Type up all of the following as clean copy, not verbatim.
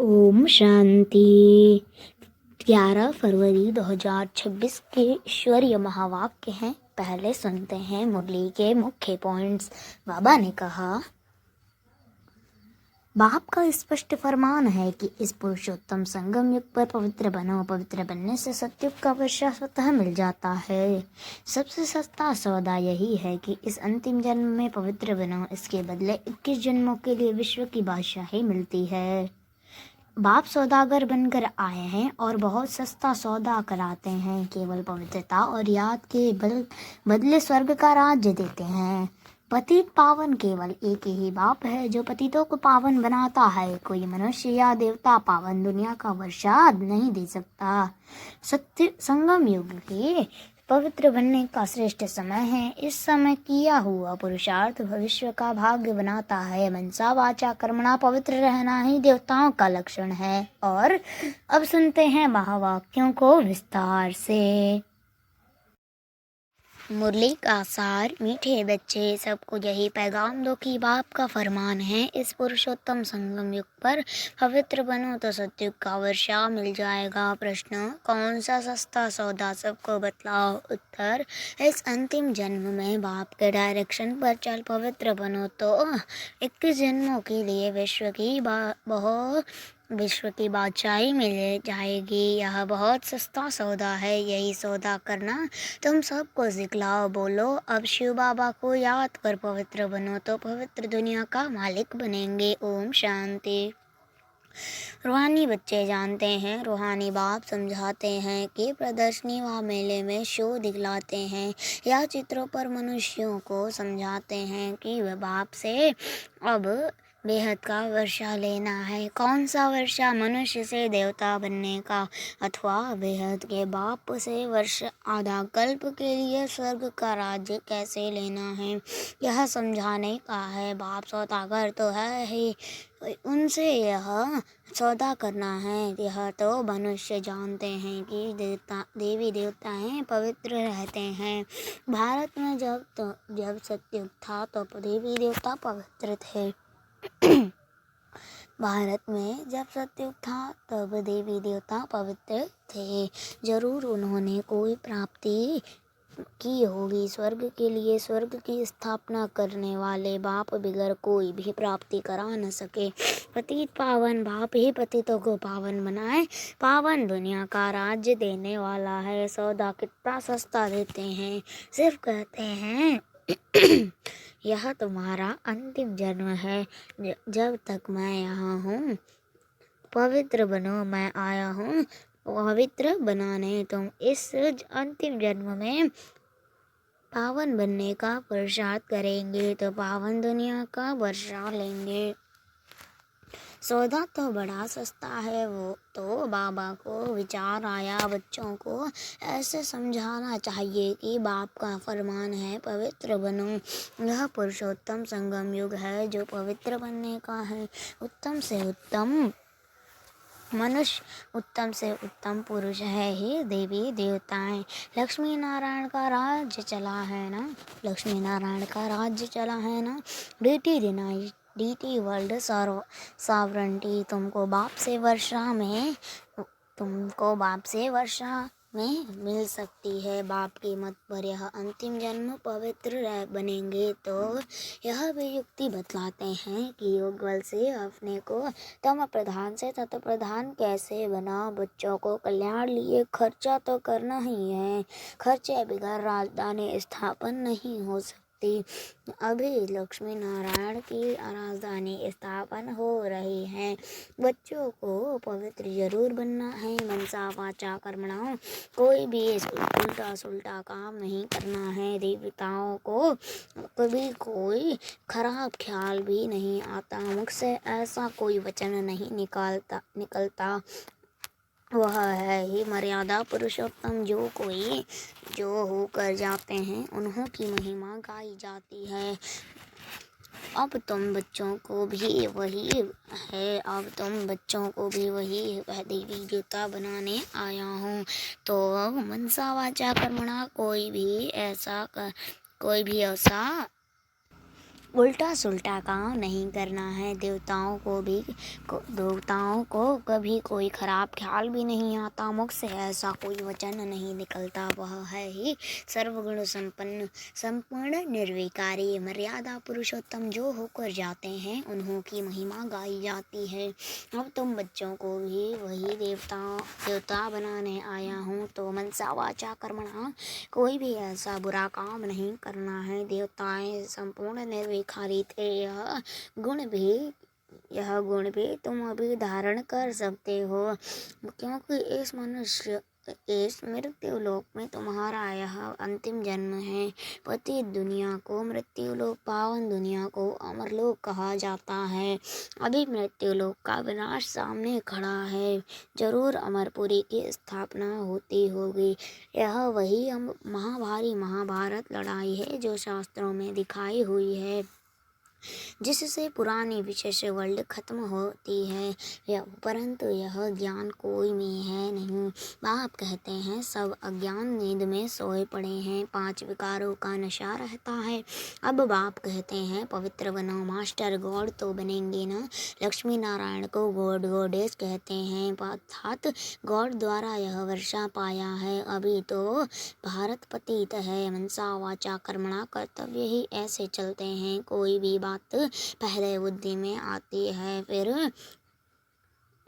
ओम शांति। 11 फरवरी 2026 के ईश्वरीय महावाक्य हैं। पहले सुनते हैं मुरली के मुख्य पॉइंट्स। बाबा ने कहा, बाप का स्पष्ट फरमान है कि इस पुरुषोत्तम संगम युग पर पवित्र बनो। पवित्र बनने से सत्युग का वर्षा स्वतः मिल जाता है। सबसे सस्ता सौदा यही है कि इस अंतिम जन्म में पवित्र बनो। इसके बदले 21 जन्मों के लिए विश्व की बादशाही मिलती है। बाप सौदागर बनकर आए हैं और बहुत सस्ता सौदा कराते हैं। केवल पवित्रता और याद के बदले स्वर्ग का राज्य देते हैं। पतित पावन केवल एक ही बाप है जो पतितों को पावन बनाता है। कोई मनुष्य या देवता पावन दुनिया का वर्षा नहीं दे सकता। सत्य संगम युग के पवित्र बनने का श्रेष्ठ समय है। इस समय किया हुआ पुरुषार्थ भविष्य का भाग्य बनाता है। मनसा वाचा कर्मणा पवित्र रहना ही देवताओं का लक्षण है। और अब सुनते हैं महावाक्यों को विस्तार से। मुरली का सार। मीठे बच्चे, सबको यही पैगाम दो कि बाप का फरमान है, इस पुरुषोत्तम संगम युग पर पवित्र बनो तो सत्युग का वर्षा मिल जाएगा। प्रश्न, कौन सा सस्ता सौदा? सबको बतलाओ। उत्तर, इस अंतिम जन्म में बाप के डायरेक्शन पर चल पवित्र बनो तो 21 जन्मों के लिए विश्व की बादशाही मिल जाएगी। यह बहुत सस्ता सौदा है, यही सौदा करना तुम सबको सिखलाओ। बोलो, अब शिव बाबा को याद कर पवित्र बनो तो पवित्र दुनिया का मालिक बनेंगे। ओम शांति। रूहानी बच्चे जानते हैं, रूहानी बाप समझाते हैं कि प्रदर्शनी व मेले में शो दिखलाते हैं या चित्रों पर मनुष्यों को समझाते हैं कि वह बाप से अब बेहद का वर्षा लेना है। कौन सा वर्षा? मनुष्य से देवता बनने का, अथवा बेहद के बाप से वर्ष आधा कल्प के लिए स्वर्ग का राज्य कैसे लेना है, यह समझाने का है। बाप सौदागर तो है ही, उनसे यह सौदा करना है। यह तो मनुष्य जानते हैं कि देवी देवताएं पवित्र रहते हैं। भारत में जब सतयुग था तो देवी देवता पवित्र थे। भारत में जब सतयुग था तब देवी देवता पवित्र थे। जरूर उन्होंने कोई प्राप्ति की होगी। स्वर्ग के लिए स्वर्ग की स्थापना करने वाले बाप बिगर कोई भी प्राप्ति करा न सके। पतित पावन बाप ही पतितों को पावन बनाए, पावन दुनिया का राज्य देने वाला है। सौदा कितना सस्ता देते हैं, सिर्फ कहते हैं यह तुम्हारा अंतिम जन्म है। जब तक मैं यहाँ हूँ पवित्र बनो। मैं आया हूँ पवित्र बनाने। तुम इस अंतिम जन्म में पावन बनने का पुरुषार्थ करेंगे तो पावन दुनिया का वर्षा लेंगे। सौदा तो बड़ा सस्ता है। वो तो बाबा को विचार आया, बच्चों को ऐसे समझाना चाहिए कि बाप का फरमान है पवित्र बनो। यह पुरुषोत्तम संगम युग है जो पवित्र बनने का है। उत्तम से उत्तम मनुष्य, उत्तम से उत्तम पुरुष है ही देवी देवताएं। लक्ष्मी नारायण का राज्य चला है ना, लक्ष्मी नारायण का राज्य चला है ना। डीटी वर्ल्ड सॉवरेंटी तुमको बाप से वर्षा में मिल सकती है। बाप की मत पर यह अंतिम जन्म पवित्र बनेंगे तो यह भी युक्ति बतलाते हैं कि योगबल से अपने को तम प्रधान से तत्व प्रधान कैसे बनाओ। बच्चों को कल्याण लिए खर्चा तो करना ही है। खर्चे बगैर राजधानी स्थापन नहीं हो सकती। अभी लक्ष्मी नारायण की राजधानी स्थापन हो रही है। बच्चों को पवित्र जरूर बनना है। मनसा वाचा कर्मणा कोई भी उल्टा सुल्टा काम नहीं करना है। देवताओं को कभी कोई खराब ख्याल भी नहीं आता। मुख से ऐसा कोई वचन नहीं निकलता। वह है ही मर्यादा पुरुषोत्तम। जो होकर जाते हैं उन्हों की महिमा गाई जाती है। अब तुम बच्चों को भी वही वह देवी देवता बनाने आया हूँ। तो मनसा वाचा कर्मणा कोई भी ऐसा उल्टा सुल्टा काम नहीं करना है। देवताओं को कभी कोई खराब ख्याल भी नहीं आता। मुख से ऐसा कोई वचन नहीं निकलता। वह है ही सर्वगुण संपन्न, संपूर्ण, निर्विकारी, मर्यादा पुरुषोत्तम। जो होकर जाते हैं उन्हों की महिमा गाई जाती है। अब तुम बच्चों को भी वही देवता बनाने आया हूँ, तो मनसा वाचा कर्मणा कोई भी ऐसा बुरा काम नहीं करना है। देवताएं संपूर्ण निर्विकारी थे। यह गुण भी तुम अभी धारण कर सकते हो, क्योंकि इस मृत्यु लोक में तुम्हारा यह अंतिम जन्म है। पति दुनिया को मृत्यु लोक, पावन दुनिया को अमर लोक कहा जाता है। अभी मृत्यु लोक का विनाश सामने खड़ा है। जरूर अमरपुरी की स्थापना होती होगी। यह वही महाभारी महाभारत लड़ाई है जो शास्त्रों में दिखाई हुई है, जिससे पुरानी विशेष वर्ल्ड खत्म होती है। परंतु यह ज्ञान कोई में है नहीं। बाप कहते हैं सब अज्ञान नींद में सोए पड़े हैं, 5 विकारों का नशा रहता है। अब बाप कहते हैं पवित्र बनो, मास्टर गॉड तो बनेंगे ना। लक्ष्मी नारायण को गॉड गॉडेस कहते हैं, अर्थात गॉड द्वारा यह वर्षा पाया है। अभी तो भारत पतित है। मनसा वाचा कर्मणा कर्तव्य ही ऐसे चलते हैं। कोई भी बात पहले बुद्धि में आती है, फिर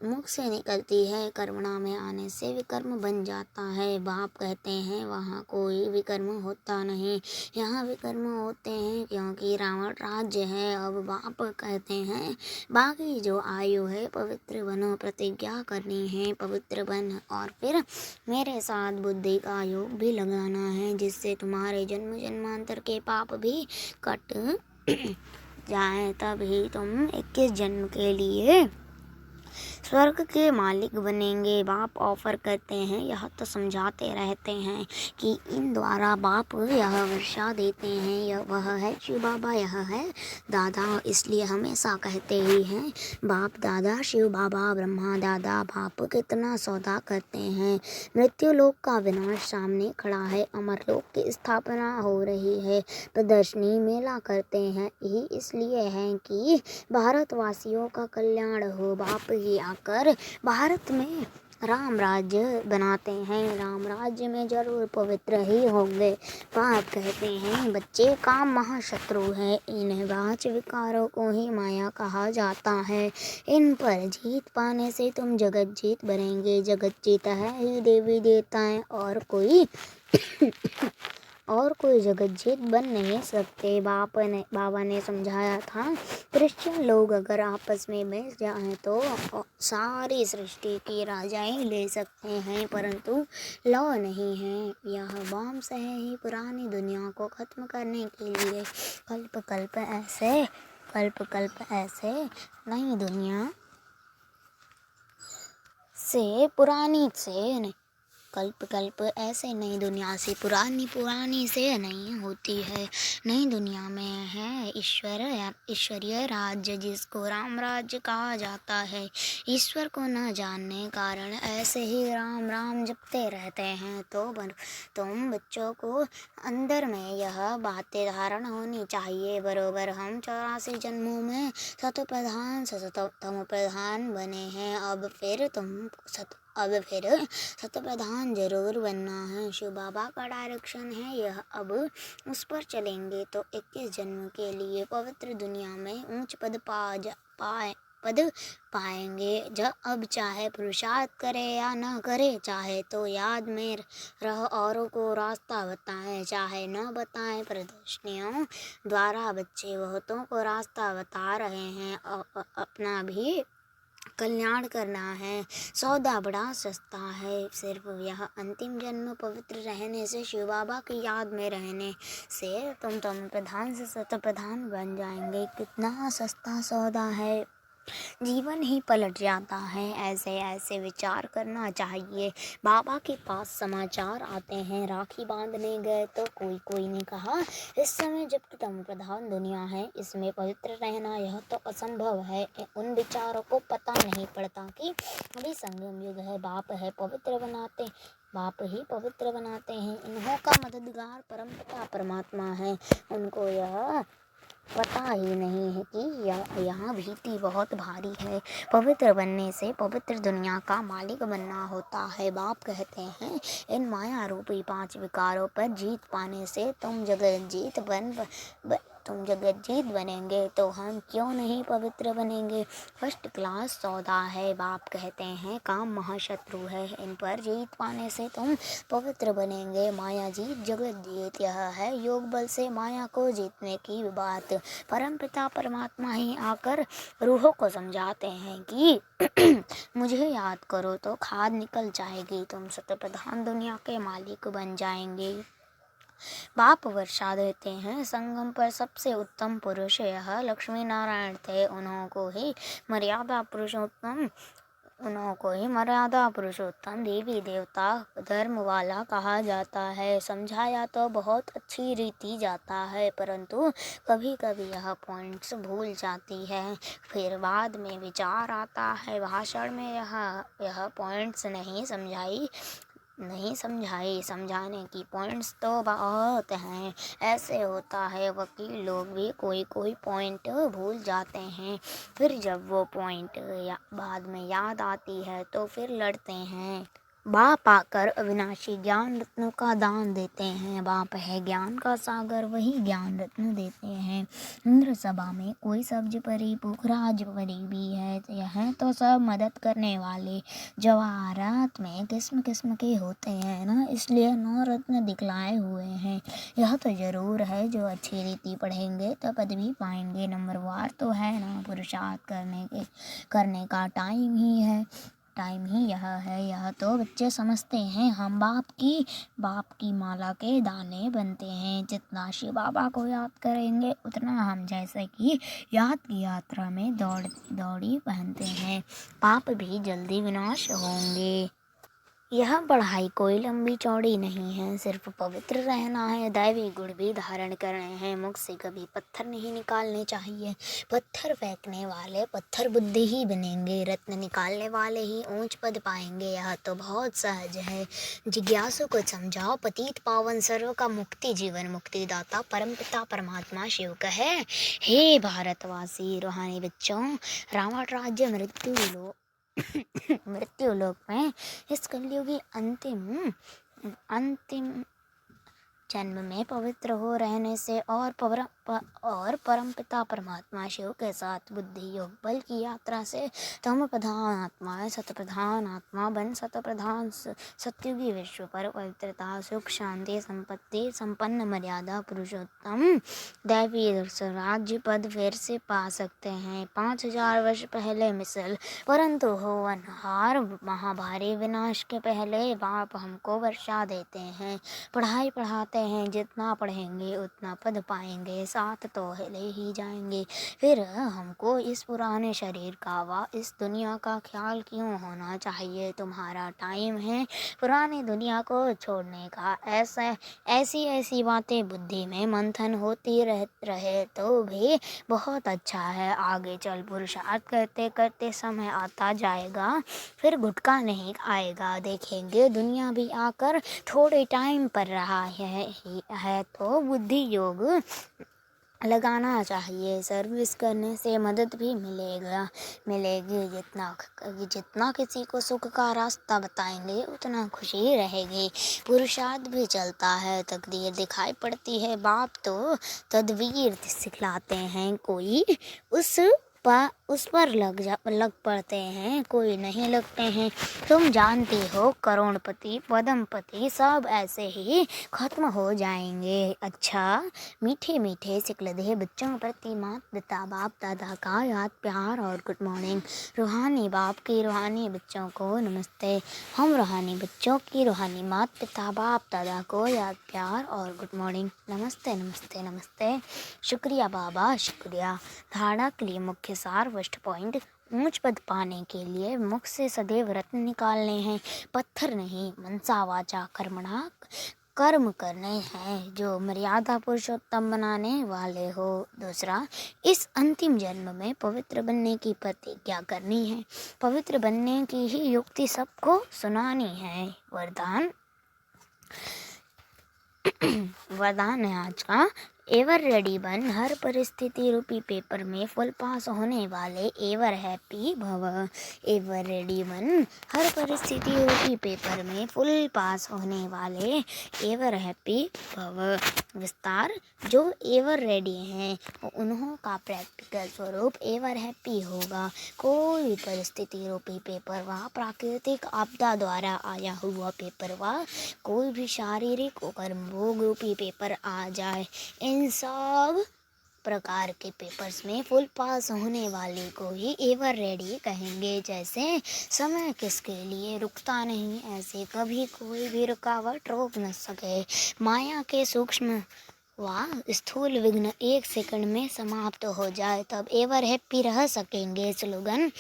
मुख से निकलती है, कर्मणा में आने से विकर्म बन जाता है। बाप कहते हैं वहाँ कोई विकर्म होता नहीं, यहाँ विकर्म होते हैं, क्योंकि रावण राज्य है। अब बाप कहते हैं बाकी जो आयु है पवित्र बनो, प्रतिज्ञा करनी है पवित्र बन, और फिर मेरे साथ बुद्धि का योग भी लगाना है, जिससे तुम्हारे जन्म जन्मांतर के पाप भी कट जाए। तभी तुम 21 जन्म के लिए स्वर्ग के मालिक बनेंगे। बाप ऑफर करते हैं, यह तो समझाते रहते हैं कि इन द्वारा बाप यह वर्षा देते हैं। वह है शिव बाबा, यह है दादा, इसलिए हमेशा कहते ही हैं बाप दादा, शिव बाबा, ब्रह्मा दादा। बाप कितना सौदा करते हैं। मृत्यु लोक का विनाश सामने खड़ा है, अमर लोक की स्थापना हो रही है। प्रदर्शनी मेला करते हैं ही इसलिए है कि भारतवासियों का कल्याण हो। बाप ही आकर भारत में राम राज्य बनाते हैं। राम राज्य में जरूर पवित्र ही होंगे। बाप कहते हैं बच्चे काम महाशत्रु है। इन 5 विकारों को ही माया कहा जाता है। इन पर जीत पाने से तुम जगत जीत बनेंगे। जगत जीता है ही देवी देवताएं, और कोई जगत जीत बन नहीं सकते। बाबा ने समझाया था क्रिश्चियन लोग अगर आपस में मिल जाएं तो सारी सृष्टि की राजाएं ले सकते हैं, परंतु लॉ नहीं है। यह बॉम्ब से है ही पुरानी दुनिया को खत्म करने के लिए। कल्प कल्प ऐसे नई दुनिया से पुरानी से नहीं, कल्प ऐसे नई दुनिया से पुरानी से नहीं होती है। नई दुनिया में है ईश्वरीय राज्य, जिसको राम राज्य कहा जाता है। ईश्वर को न जानने कारण ऐसे ही राम राम जपते रहते हैं। तो तुम बच्चों को अंदर में यह बातें धारण होनी चाहिए। बरोबर हम 84 जन्मों में सततम प्रधान बने हैं। अब फिर सतप्रधान जरूर बनना है। शिव बाबा का डायरेक्शन है यह। अब उस पर चलेंगे तो 21 जन्म के लिए पवित्र दुनिया में ऊंच पद पाएंगे। जब अब चाहे पुरुषार्थ करे या न करे, चाहे तो याद में रह औरों को रास्ता बताएं, चाहे न बताएं, प्रदर्शनियों द्वारा बच्चे बहुतों को रास्ता बता रहे हैं। अपना भी कल्याण करना है। सौदा बड़ा सस्ता है। सिर्फ यह अंतिम जन्म पवित्र रहने से, शिव बाबा की याद में रहने से तुम प्रधान से सत प्रधान बन जाएंगे। कितना सस्ता सौदा है, जीवन ही पलट जाता है। ऐसे विचार करना चाहिए। बाबा के पास समाचार आते हैं, राखी बांधने गए तो कोई ने कहा इस समय जबकि तुम प्रधान दुनिया है, इसमें पवित्र रहना यह तो असंभव है। उन विचारों को पता नहीं पड़ता कि अभी संगम युग है। बाप ही पवित्र बनाते हैं। इन्हों का मददगार परमपिता परमात्मा है। उनको यह पता ही नहीं है कि यहाँ भीति बहुत भारी है। पवित्र बनने से पवित्र दुनिया का मालिक बनना होता है। बाप कहते हैं, इन माया रूपी 5 विकारों पर जीत पाने से तुम जगत जीत बनेंगे, तो हम क्यों नहीं पवित्र बनेंगे। फर्स्ट क्लास सौदा है। बाप कहते हैं, काम महाशत्रु है, इन पर जीत पाने से तुम पवित्र बनेंगे। माया जीत जगत जीत, यह है योग बल से माया को जीतने की बात। परमपिता परमात्मा ही आकर रूहों को समझाते हैं कि मुझे याद करो तो खाद निकल जाएगी, तुम सतप्रधान दुनिया के मालिक बन जाएंगे। बाप वर्षा देते हैं, संगम पर सबसे उत्तम पुरुष यह लक्ष्मी नारायण थे। उन्हों को ही मर्यादा पुरुषोत्तम देवी देवता धर्म वाला कहा जाता है। समझाया तो बहुत अच्छी रीति जाता है, परंतु कभी कभी यह पॉइंट्स भूल जाती है। फिर बाद में विचार आता है, भाषण में यह पॉइंट्स नहीं समझाई। समझाने की पॉइंट्स तो बहुत हैं। ऐसे होता है, वकील लोग भी कोई पॉइंट भूल जाते हैं। फिर जब वो पॉइंट बाद में याद आती है तो फिर लड़ते हैं। बाप आकर अविनाशी ज्ञान रत्नों का दान देते हैं। बाप है ज्ञान का सागर, वही ज्ञान रत्न देते हैं। इंद्र सभा में कोई सब्ज परी पुखराज परी भी है, यह तो सब मदद करने वाले जवाहरात में किस्म किस्म के होते हैं ना, इसलिए 9 रत्न दिखलाए हुए हैं। यह तो जरूर है, जो अच्छी रीति पढ़ेंगे तो पद भी पाएंगे। नंबरवार तो है ना, पुरुषार्थ करने का टाइम ही यह है। यह तो बच्चे समझते हैं, हम बाप की माला के दाने बनते हैं। जितना शिव बाबा को याद करेंगे उतना हम जैसे कि याद की यात्रा में दौड़ी पहनते हैं। पाप भी जल्दी विनाश होंगे। यह पढ़ाई कोई लंबी चौड़ी नहीं है, सिर्फ पवित्र रहना है। दैवी गुण भी धारण करने हैं। मुख से कभी पत्थर नहीं निकालने चाहिए। पत्थर फेंकने वाले पत्थर बुद्धि ही बनेंगे, रत्न निकालने वाले ही ऊंच पद पाएंगे। यह तो बहुत सहज है। जिज्ञासु को समझाओ, पतित पावन सर्व का मुक्ति जीवन मुक्ति दाता परमपिता परमात्मा शिव कहे, हे भारतवासी रूहानी बच्चों, रावण राज्य मृत्यु लोक में इस कलयुगी अंतिम जन्म में पवित्र हो रहने से और परमपिता परमात्मा शिव के साथ बुद्धि योग बल की यात्रा से तुम प्रधान आत्मा सतप्रधान आत्मा बन सतप्रधान सत्युगी विश्व पर पवित्रता सुख शांति संपत्ति संपन्न मर्यादा पुरुषोत्तम दैवी राज्य पद फिर से पा सकते हैं। 5000 वर्ष पहले मिसल, परंतु हो अनहार महाभारी विनाश के पहले बाप हमको वर्षा देते हैं। पढ़ाई पढ़ाते हैं, जितना पढ़ेंगे उतना पद पाएंगे, साथ तो ले ही जाएंगे। फिर हमको इस पुराने शरीर का व इस दुनिया का ख्याल क्यों होना चाहिए। तुम्हारा टाइम है पुरानी दुनिया को छोड़ने का। ऐसी बातें बुद्धि में मंथन होती रहे तो भी बहुत अच्छा है। आगे चल पुरुषार्थ करते करते समय आता जाएगा, फिर गुटका नहीं आएगा। देखेंगे दुनिया भी आकर थोड़े टाइम पर रहा है तो बुद्धि योग लगाना चाहिए। सर्विस करने से मदद भी मिलेगी। जितना किसी को सुख का रास्ता बताएंगे उतना खुशी रहेगी। पुरुषार्थ भी चलता है, तकदीर दिखाई पड़ती है। बाप तो तदवीर सिखलाते हैं, कोई उस पर लग पड़ते हैं, कोई नहीं लगते हैं। तुम जानती हो करोड़पति पदमपति सब ऐसे ही खत्म हो जाएंगे। अच्छा, मीठे मीठे सिकलधे बच्चों प्रति मात पिता बाप दादा का याद प्यार और गुड मॉर्निंग। रूहानी बाप की रूहानी बच्चों को नमस्ते। हम रूहानी बच्चों की रूहानी मात पिता बाप दादा को याद प्यार और गुड मॉर्निंग। नमस्ते नमस्ते नमस्ते। शुक्रिया बाबा, शुक्रिया। धारणा के लिए मुख्य सार फर्स्ट पॉइंट, ऊंच पद पाने के लिए मुख से सदैव रत्न निकालने हैं, पत्थर नहीं। मनसा वाचा कर्मणा कर्म करने हैं जो मर्यादा पुरुषोत्तम बनाने वाले हो। दूसरा, इस अंतिम जन्म में पवित्र बनने की प्रतिज्ञा करनी है। पवित्र बनने की ही युक्ति सबको सुनानी है। वरदान है आज का, एवर रेडी बन, हर परिस्थिति रूपी पेपर में फुल पास होने वाले। एवर हैप्पी भव। एवर रेडी बन, हर परिस्थिति रूपी पेपर में फुल पास होने वाले। एवर हैप्पी भव। विस्तार, जो एवर रेडी हैं उन्हों का प्रैक्टिकल स्वरूप एवर हैप्पी होगा। कोई भी परिस्थिति रूपी पेपर व प्राकृतिक आपदा द्वारा आया हुआ पेपर व कोई भी शारीरिक कर्मभोग रूपी पेपर आ जाए, इन सब प्रकार के पेपर्स में फुल पास होने वाले को ही एवर रेडी कहेंगे। जैसे समय किसके लिए रुकता नहीं, ऐसे कभी कोई भी रुकावट रोक न सके। माया के सूक्ष्म व स्थूल विघ्न 1 सेकंड में समाप्त हो जाए, तब एवर हैप्पी रह सकेंगे। स्लोगन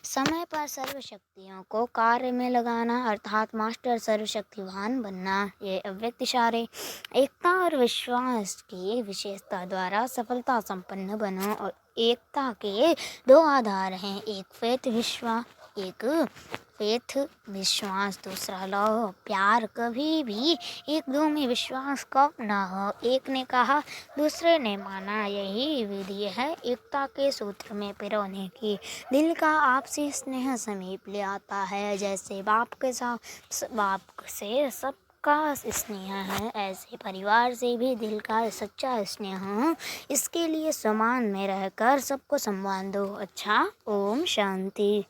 समय पर सर्वशक्तियों को कार्य में लगाना अर्थात मास्टर सर्वशक्तिवान बनना। ये अव्यक्त इशारे। एकता और विश्वास की विशेषता द्वारा सफलता संपन्न बनो। और एकता के 2 आधार हैं, एक विश्वास, दूसरा लव। प्यार कभी भी एक दो में विश्वास कम ना हो। एक ने कहा, दूसरे ने माना, यही विधि है एकता के सूत्र में पिरोने की। दिल का आपसी स्नेह समीप ले आता है। जैसे बाप से सबका स्नेह है, ऐसे परिवार से भी दिल का सच्चा स्नेह। इसके लिए समान में रहकर सबको सम्मान दो। अच्छा, ओम शांति।